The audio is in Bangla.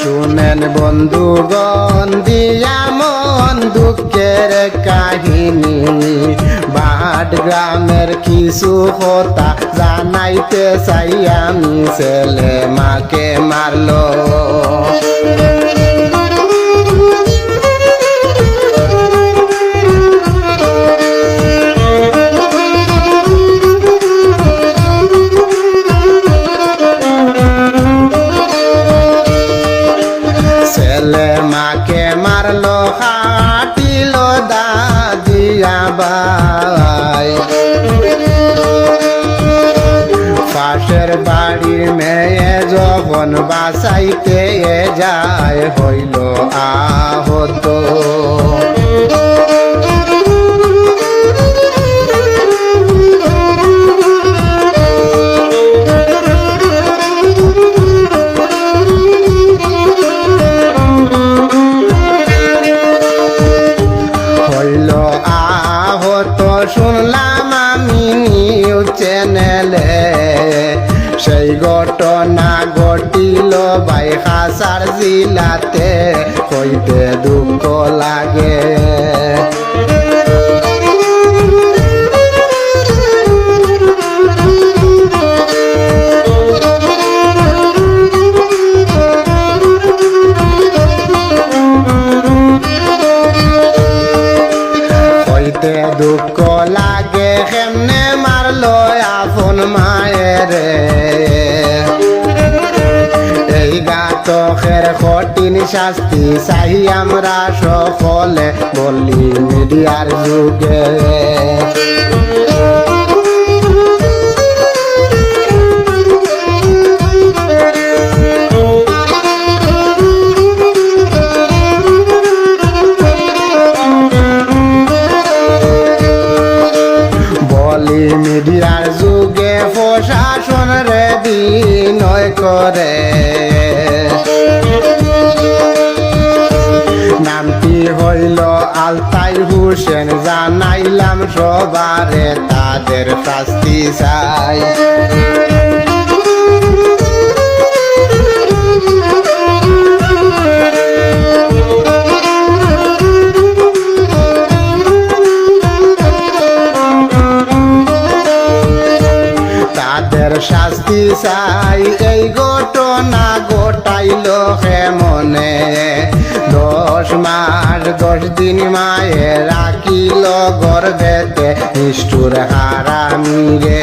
শুনেন বন্ধুগণ দিয়া মন দুঃখের কাহিনী বাট গ্রামের কিছু কথা জানাইতে চাই আমি ছেলে মাকে মারলো ছেলে মাকে মারলো হাটিল দাদিয়া বাই পাশের বাড়ির মেয়ে যখন বাসাইতে যায় হইল আহত শুনলাম আমি নিউজ চ্যানেলে সেই ঘটনা ঘটিল ভাই হাসার জিলাতে হইতে দুঃখ লাগে দুঃখ লাগে কেমনে মারলো আপন মায়েরে এই ঘাতকের কঠিন শাস্তি চাই আমরা সকলে বলি মিডিয়ার যুগে মিডিয়ার যুগে প্রশাসন রে বিনয় করে নামটি হইল আলতাই হোসেন জানাইলাম সবারে তাদের শাস্তি চাই শাস্তি চাই এই ঘটনা ঘটাইল মনে 10 মাস 10 দিন মায়ে রাখিল গর্ভেতে নিষ্ঠুর হারামি রে